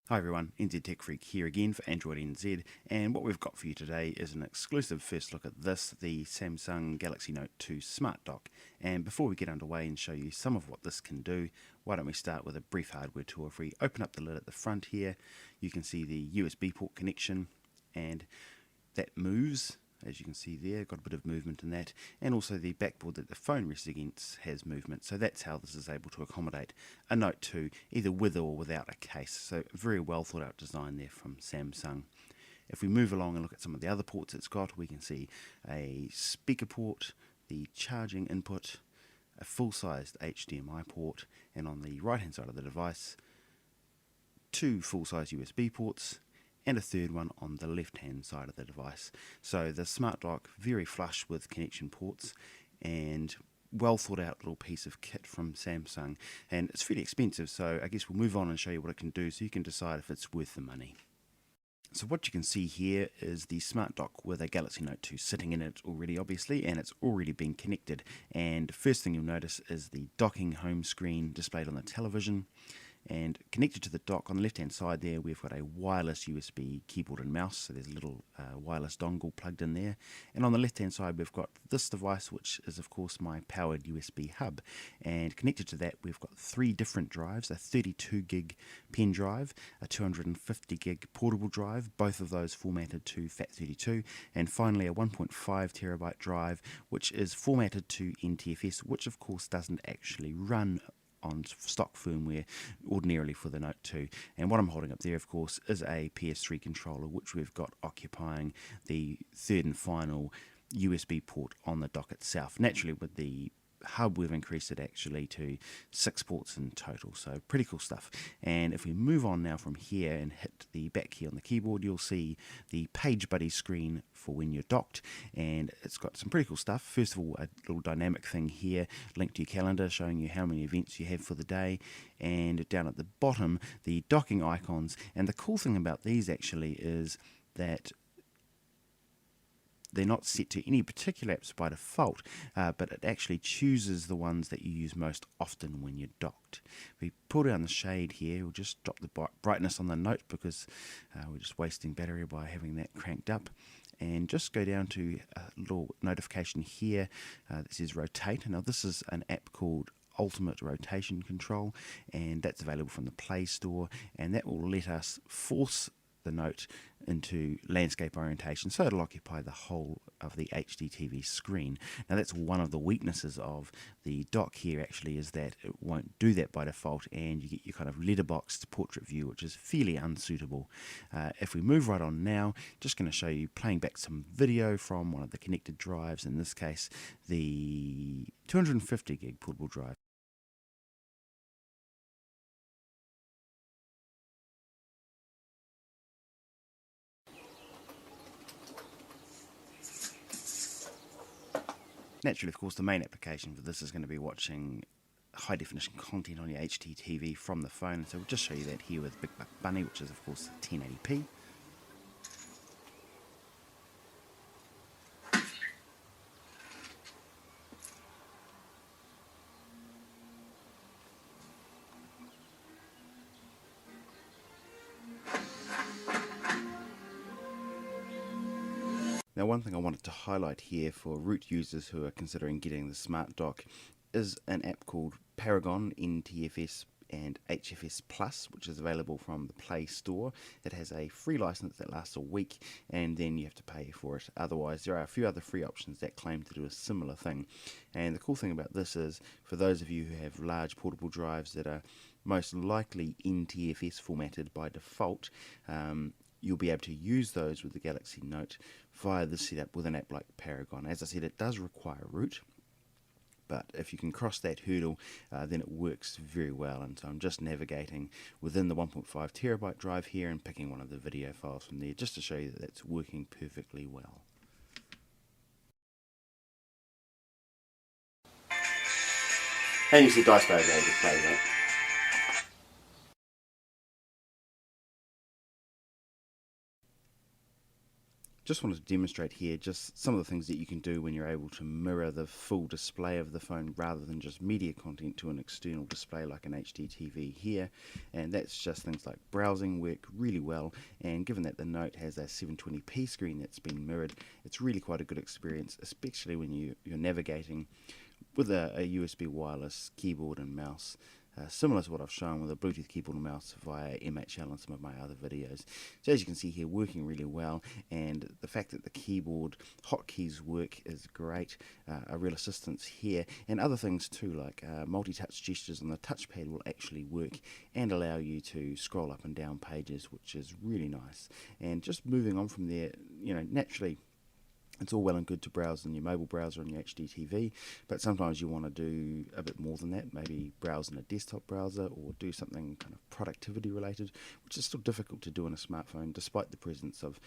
Hi everyone, NZ Tech Freak here again for Android NZ, and what we've got for you today is an exclusive first look at this, the Samsung Galaxy Note 2 Smart Dock. And before we get underway and show you some of what this can do, why don't we start with a brief hardware tour. If we open up the lid at the front here, you can see the USB port connection, and that moves. As you can see there, got a bit of movement in that, and also the backboard that the phone rests against has movement, so that's how this is able to accommodate a Note 2 either with or without a case. So very well thought out design there from Samsung. If we move along and look at some of the other ports it's got, we can see a speaker port, the charging input, a full-sized HDMI port, and on the right hand side of the device, two full-size USB ports, and a third one on the left hand side of the device. So the Smart Dock very flush with connection ports, and well thought out little piece of kit from Samsung, and it's fairly expensive, so I guess we'll move on and show you what it can do so you can decide if it's worth the money. So what you can see here is the Smart Dock with a Galaxy Note 2 sitting in it already, obviously, and it's already been connected. And first thing you'll notice is the docking home screen displayed on the television. And connected to the dock on the left hand side there, we've got a wireless USB keyboard and mouse, so there's a little wireless dongle plugged in there. And on the left hand side we've got this device, which is of course my powered USB hub, and connected to that we've got three different drives: a 32 gig pen drive, a 250 gig portable drive, both of those formatted to FAT32, and finally a 1.5 terabyte drive which is formatted to NTFS, which of course doesn't actually run on stock firmware ordinarily for the Note 2. And what I'm holding up there, of course, is a PS3 controller, which we've got occupying the third and final USB port on the dock itself. Naturally, with the hub, we've increased it actually to 6 ports in total, so pretty cool stuff. And if we move on now from here and hit the back key on the keyboard, you'll see the Page Buddy screen for when you're docked, and it's got some pretty cool stuff. First of all, a little dynamic thing here linked to your calendar showing you how many events you have for the day, and down at the bottom the docking icons. And the cool thing about these actually is that they're not set to any particular apps by default, but it actually chooses the ones that you use most often when you're docked. If we pull down the shade here, we'll just drop the brightness on the Note because we're just wasting battery by having that cranked up. And just go down to a little notification here that says rotate. Now this is an app called Ultimate Rotation Control, and that's available from the Play Store, and that will let us force the Note into landscape orientation, so it'll occupy the whole of the HD TV screen. Now that's one of the weaknesses of the dock here actually, is that it won't do that by default, and you get your kind of letterboxed portrait view, which is fairly unsuitable. If we move right on now, just going to show you playing back some video from one of the connected drives, in this case the 250 gig portable drive. Naturally, of course, the main application for this is going to be watching high definition content on your HD TV from the phone, so we'll just show you that here with Big Buck Bunny, which is of course 1080p. Now, one thing I wanted to highlight here for root users who are considering getting the Smart Dock is an app called Paragon NTFS and HFS Plus, which is available from the Play Store. It has a free license that lasts a week, and then you have to pay for it. Otherwise, there are a few other free options that claim to do a similar thing. And the cool thing about this is, for those of you who have large portable drives that are most likely NTFS formatted by default, you'll be able to use those with the Galaxy Note via the setup with an app like Paragon. As I said, it does require root, but if you can cross that hurdle, then it works very well. And so I'm just navigating within the 1.5 terabyte drive here and picking one of the video files from there just to show you that that's working perfectly well. And you see Dice Bar is able to play that. Just wanted to demonstrate here just some of the things that you can do when you're able to mirror the full display of the phone rather than just media content to an external display like an HD TV here. And that's just things like browsing work really well, and given that the Note has a 720p screen that's been mirrored, it's really quite a good experience, especially when you're navigating with a USB wireless keyboard and mouse. Similar to what I've shown with a Bluetooth keyboard and mouse via MHL and some of my other videos. So as you can see here, working really well, and the fact that the keyboard hotkeys work is great, a real assistance here, and other things too, like multi-touch gestures on the touchpad will actually work and allow you to scroll up and down pages, which is really nice. And just moving on from there, naturally, it's all well and good to browse in your mobile browser on your HD TV, but sometimes you want to do a bit more than that, maybe browse in a desktop browser or do something kind of productivity related, which is still difficult to do on a smartphone despite the presence of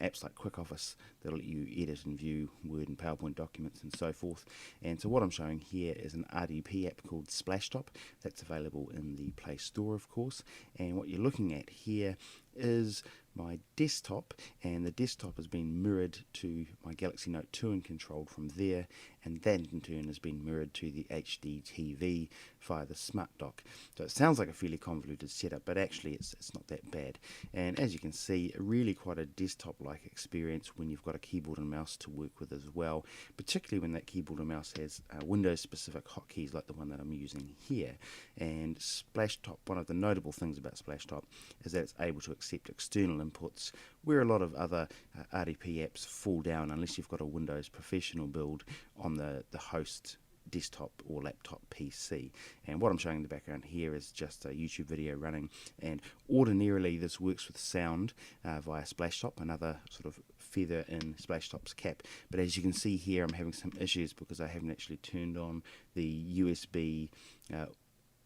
apps like Quick Office that'll let you edit and view Word and PowerPoint documents and so forth. And so what I'm showing here is an RDP app called Splashtop that's available in the Play Store, of course. And what you're looking at here is my desktop, and the desktop has been mirrored to my Galaxy Note 2 and controlled from there, and that in turn has been mirrored to the HD TV via the Smart Dock. So it sounds like a fairly convoluted setup, but actually it's not that bad. And as you can see, really quite a desktop-like experience when you've got a keyboard and mouse to work with as well, particularly when that keyboard and mouse has Windows-specific hotkeys like the one that I'm using here. And Splashtop, one of the notable things about Splashtop is that it's able to accept external inputs, where a lot of other RDP apps fall down unless you've got a Windows Professional build on the host desktop or laptop PC. And what I'm showing in the background here is just a YouTube video running, and ordinarily this works with sound via Splashtop, another sort of feather in Splashtop's cap. But as you can see here, I'm having some issues because I haven't actually turned on the USB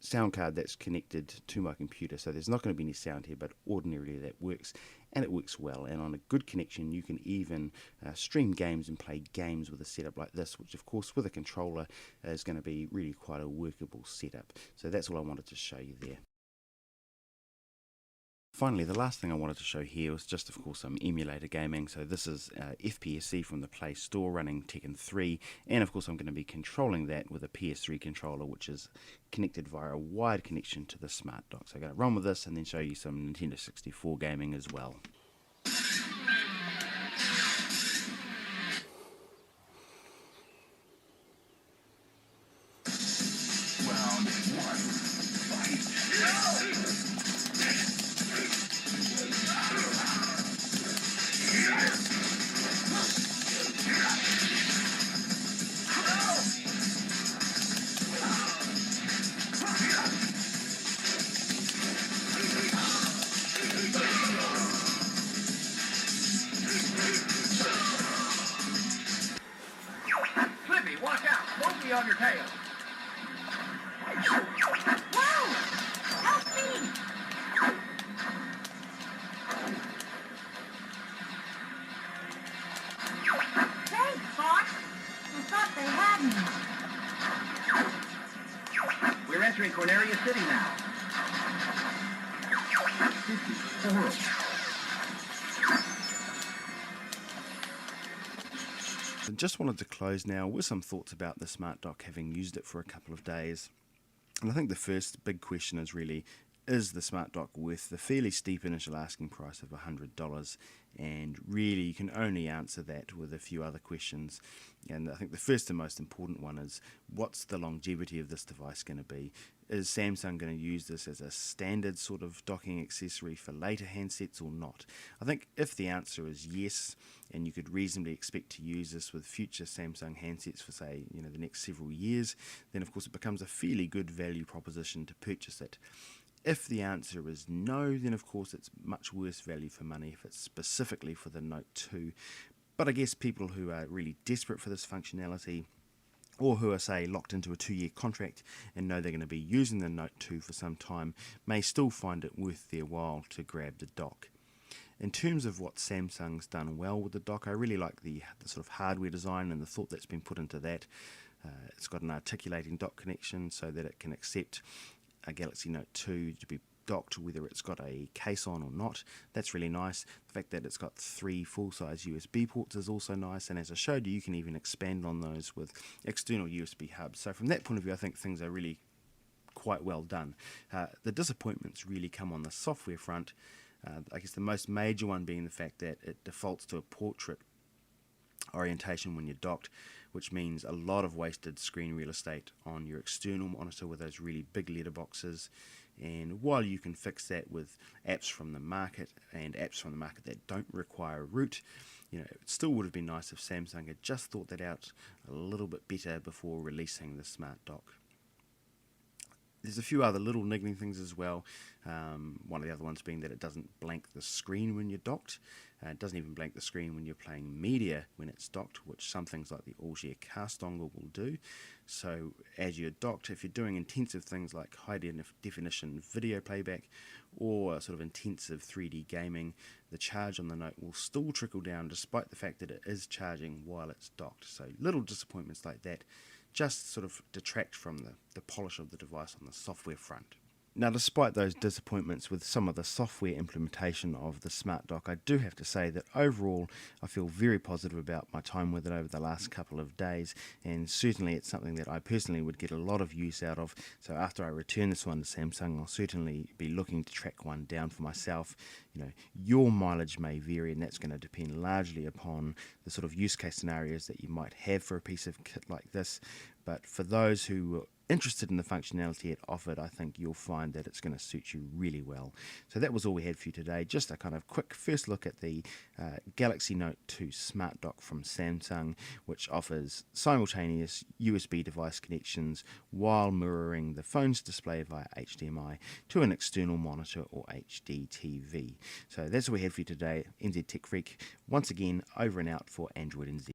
sound card that's connected to my computer, so there's not going to be any sound here, but ordinarily that works, and it works well. And on a good connection you can even stream games and play games with a setup like this, which of course with a controller is going to be really quite a workable setup. So that's all I wanted to show you there. Finally, the last thing I wanted to show here was just, of course, some emulator gaming. So this is FPSC from the Play Store running Tekken 3, and of course I'm going to be controlling that with a PS3 controller, which is connected via a wired connection to the Smart Dock. So I'm going to run with this and then show you some Nintendo 64 gaming as well. Round one, fight. Flippy, watch out! Don't be on your tail. Whoa! Help me! Thanks, Fox. I thought they had me. We're entering Corneria City now. This is horrible. And just wanted to close now with some thoughts about the Smart Dock, having used it for a couple of days. And I think the first big question is really, is the Smart Dock worth the fairly steep initial asking price of $100? And really you can only answer that with a few other questions. And I think the first and most important one is, what's the longevity of this device going to be? Is Samsung going to use this as a standard sort of docking accessory for later handsets or not? I think if the answer is yes, and you could reasonably expect to use this with future Samsung handsets for, say, the next several years, then of course it becomes a fairly good value proposition to purchase it. If the answer is no, then of course it's much worse value for money if it's specifically for the Note 2. But I guess people who are really desperate for this functionality, or who are, say, locked into a 2-year contract and know they're going to be using the Note 2 for some time, may still find it worth their while to grab the dock. In terms of what Samsung's done well with the dock, I really like the sort of hardware design and the thought that's been put into that. It's got an articulating dock connection so that it can accept a Galaxy Note 2 to be docked whether it's got a case on or not. That's really nice. The fact that it's got 3 full-size USB ports is also nice, and as I showed you, you can even expand on those with external USB hubs. So from that point of view, I think things are really quite well done. The disappointments really come on the software front. I guess the most major one being the fact that it defaults to a portrait orientation when you're docked, which means a lot of wasted screen real estate on your external monitor with those really big letterboxes. And while you can fix that with apps from the market and apps from the market that don't require root, it still would have been nice if Samsung had just thought that out a little bit better before releasing the smart dock. There's a few other little niggling things as well. One of the other ones being that it doesn't blank the screen when you're docked. It doesn't even blank the screen when you're playing media when it's docked, which some things like the Algier cast dongle will do. So as you're docked, if you're doing intensive things like high definition video playback or sort of intensive 3D gaming, the charge on the Note will still trickle down despite the fact that it is charging while it's docked. So little disappointments like that just sort of detract from the polish of the device on the software front. Now, despite those disappointments with some of the software implementation of the smart dock, I do have to say that overall I feel very positive about my time with it over the last couple of days, and certainly it's something that I personally would get a lot of use out of. So after I return this one to Samsung, I'll certainly be looking to track one down for myself. Your mileage may vary, and that's going to depend largely upon the sort of use case scenarios that you might have for a piece of kit like this. But for those who are interested in the functionality it offered, I think you'll find that it's going to suit you really well. So that was all we had for you today. Just a kind of quick first look at the Galaxy Note 2 Smart Dock from Samsung, which offers simultaneous USB device connections while mirroring the phone's display via HDMI to an external monitor or HD TV. So that's all we had for you today. NZ Tech Freak, once again, over and out for Android NZ.